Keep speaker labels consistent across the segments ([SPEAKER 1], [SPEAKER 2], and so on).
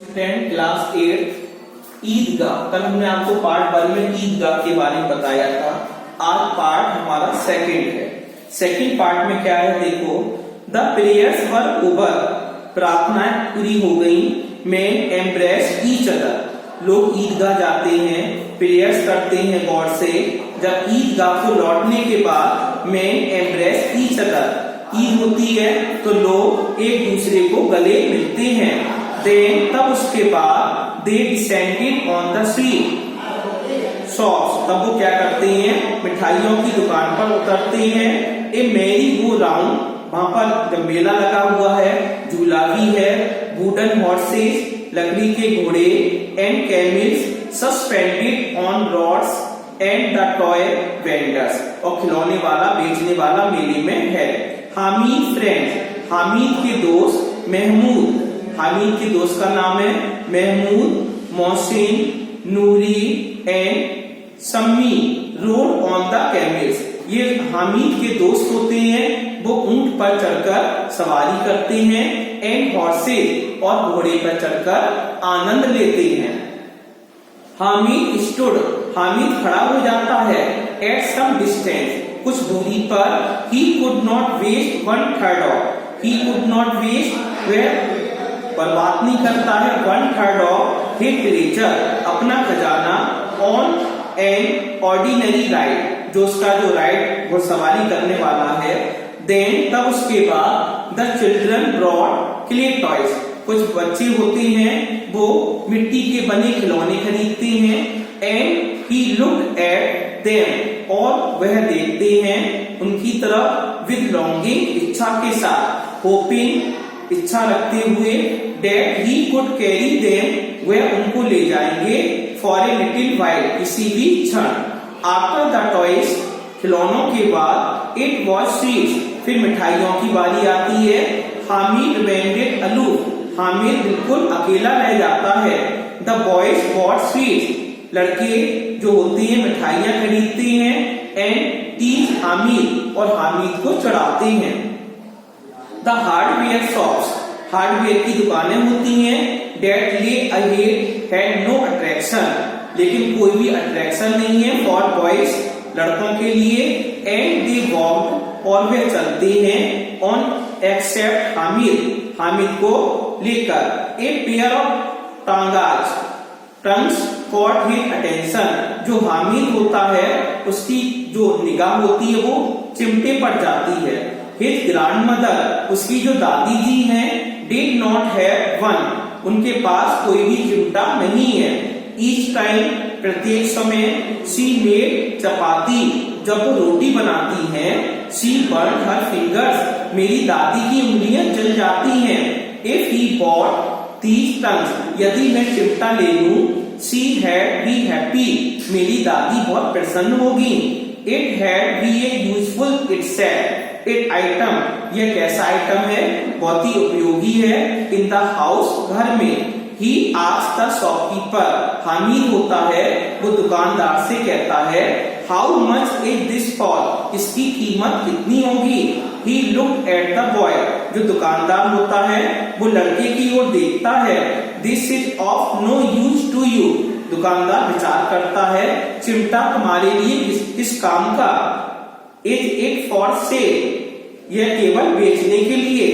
[SPEAKER 1] 10 class 8 ईदगाह। कल हमने आपको पार्ट 1 में ईदगाह के बारे में बताया था। आज पार्ट हमारा सेकंड है। सेकंड पार्ट में क्या है देखो, द प्रेयर्स वर ओवर, प्रार्थनाएं पूरी हो गई। मैन एम्ब्रेस ईच अदर, लोग ईदगाह जाते हैं, प्रेयर्स करते हैं गॉड से। जब ईदगाह को लौटने के बाद man embrace each other, Eid होती है तो लोग एक दूसरे को गले मिलते हैं। देन तब उसके बाद they descended on the street shops, तब वो क्या करते हैं, मिठाइयों की दुकान पर उतरते हैं। ए मैरी गो राउंड, वहां पर जब मेला लगा हुआ है, झूला भी है। वुडन हॉर्सेस, लकड़ी के घोड़े। And camels suspended on rods. And the toy vendors, और खिलौने वाला बेचने वाला मेले में है। हामिद फ्रेंड्स, हामिद के दोस्त महमूद, हामिद के दोस्त का नाम है Mahmood, Mohsin, Noori and Sammi rode on the camels. ये हामिद के दोस्त होते हैं, वो ऊंट पर चढ़कर सवारी करते हैं। एंड हॉर्सेस, और घोड़े पर चढ़कर आनंद लेते हैं। हामिद स्टूड, हामिद खड़ा हो जाता है। एट सम डिस्टेंस, कुछ दूरी पर। He could not waste 1/3 of, he could not waste wear, बर्बाद नहीं करता है 1/3 ऑफ हिज ट्रेजर, अपना खजाना। ऑन एन ऑर्डिनरी राइड, जो उसका जो राइड वो सवारी करने वाला है। देन तब उसके बाद the children brought clay toys, कुछ बच्चे होते हैं वो मिट्टी के बने खिलौने खरीदते हैं। And he looked at them, और वह देखते हैं उनकी तरफ। विद लॉन्गिंग, इच्छा के साथ। होपिंग, इच्छा रखते हुए। That he could carry them, वह उनको ले जाएंगे। फॉर ए लिटिल वाइल, किसी भी क्षण। आफ्टर द टॉयज, खिलौनों के बाद। इट वॉज स्वीट्स, फिर मिठाइयों की बारी आती है। हामिद रिमेंडेड अलूफ, हामिद बिल्कुल अकेला रह जाता है। द बॉयज बॉट स्वीट्स, लड़के जो होते हैं मिठाइयां खरीदते हैं। एंड टीज हामिद, और हामिद को चढ़ाते हैं। द हार्डवेयर शॉप्स, हार्डवेयर की दुकानें होती हैं। डेट ले अहेड हैड नो अट्रैक्शन, लेकिन कोई भी अट्रैक्शन नहीं है फॉर बॉयज, लड़कों के लिए। एंड दे वॉक्ड, और वे चलते हैं। ऑन एक्सेप्ट हामिद, हामिद को लेकर। A pair of tongs tongs caught his attention, जो हामिद होता है उसकी जो निगाह होती है वो चिमटे पर जाती है। हिज ग्रैंडमदर, उसकी जो दादी जी हैं, डिड नॉट हैव वन, उनके पास कोई भी चिमटा नहीं है। ईच टाइम, प्रत्येक समय। शी मेड चपाती, जब वो रोटी बनाती हैं। शी बर्न हर फिंगर्स, मेरी दादी की उंगलियां जल जाती हैं। If he bought these tongues, यदि मैं चिमटा ले लूं। शी हैड बी हैप्पी, मेरी दादी बहुत प्रसन्न होगी। It had be a useful, it said. It item, यह कैसा आइटम है, बहुत ही उपयोगी है। इन द हाउस, घर में। He asked the shopkeeper, Hamid होता है वो दुकानदार से कहता है। How much is this for, इसकी कीमत कितनी होगी। He looked at the boy, जो दुकानदार होता है वो लड़के की ओर देखता है। This is of no use to you, दुकानदार विचार करता है चिमटा तुम्हारे लिए किस काम का। इज इट फॉर सेल, यह केवल बेचने के लिए।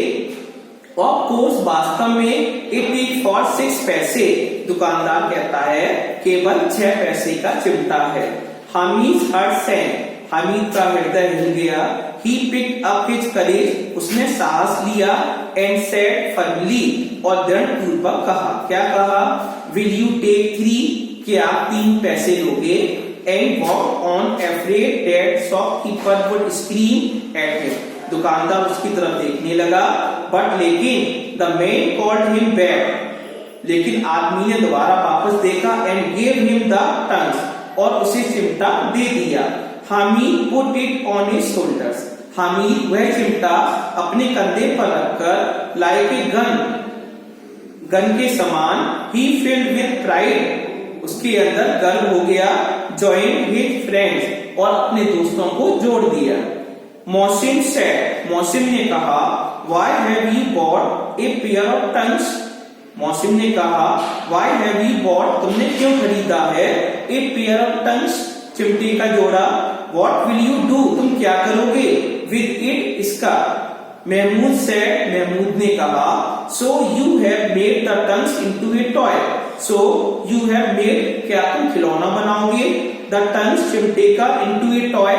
[SPEAKER 1] ऑफ कोर्स, वास्तव में। इट इज फॉर 6 पैसे, दुकानदार कहता है केवल 6 पैसे का चिमटा है। हामिद हर्ट सैंक, हामिद का हृदय हिल गया। ही पिक्ड अप हिज करेज, उसने साहस लिया। एंड सेड फर्मली, और दृढ़ पूर्वक कहा, क्या कहा। विल यू टेक 3, क्या आप 3 पैसे लोगे। And walk on afraid that shopkeeper would scream at him, दुकानदार उसकी तरफ देखने लगा। बट लेकिन the man called him back, लेकिन आदमी ने दोबारा वापस देखा। And gave him the tongues, और उसे चिमटा दे दिया। Hamid put it on his shoulders, Hamid वह चिमटा अपने कंधे पर रखकर लाइक ए गन, गन के समान। ही फील्ड विद प्राइड, उसके अंदर गर्व हो गया। जॉइन विद फ्रेंड्स, और अपने दोस्तों को जोड़ दिया। मोहसिन सेड, मोहसिन ने कहा, why have you bought a pair of tongs, Mohsin ने कहा वाई हैव यू बॉट, तुमने क्यों खरीदा है ए पेयर ऑफ टंग्स, चिमटे का जोड़ा, व्हाट विल यू डू, तुम क्या करोगे विद इट, इसका। महमूद सेड, महमूद ने कहा so you have made the tongues into A toy, so you have made, क्या तुम खिलौना बनाओगे, द टंग्स, चिमटे का, इनटू ए टॉय,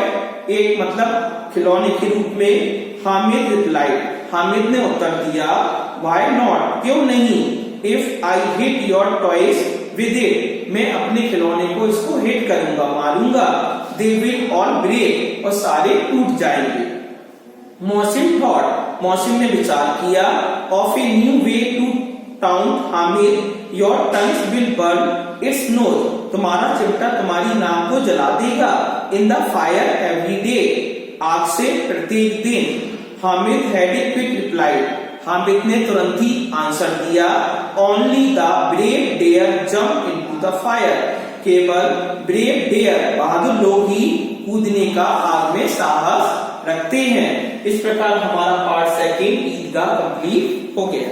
[SPEAKER 1] एक मतलब खिलौने के रूप में। हामिद रिप्लाइड, हामिद ने उत्तर दिया व्हाई नॉट, क्यों नहीं, if I hit your toys with it, मैं अपने खिलौने को इसको हिट करूंगा, मारूंगा, दे विल ऑल ब्रेक, और सारे टूट जाएंगे। मौसिम थॉट, मौसिम ने विचार किया of a new way to taunt Hamid, your tongs will burn its nose, तुम्हारा चिमटा तुम्हारी नाक को जला देगा, in the fire every day, आग से प्रत्येक दिन। Hamid had a quick replied, Hamid ने तुरंत ही आंसर दिया only the brave dare jump into the fire, केवल ब्रेव डेयर, बहादुर लोग ही कूदने का आग में साहस रखते हैं। इस प्रकार हमारा पार्ट सेकंड ईदगाह कंप्लीट हो गया।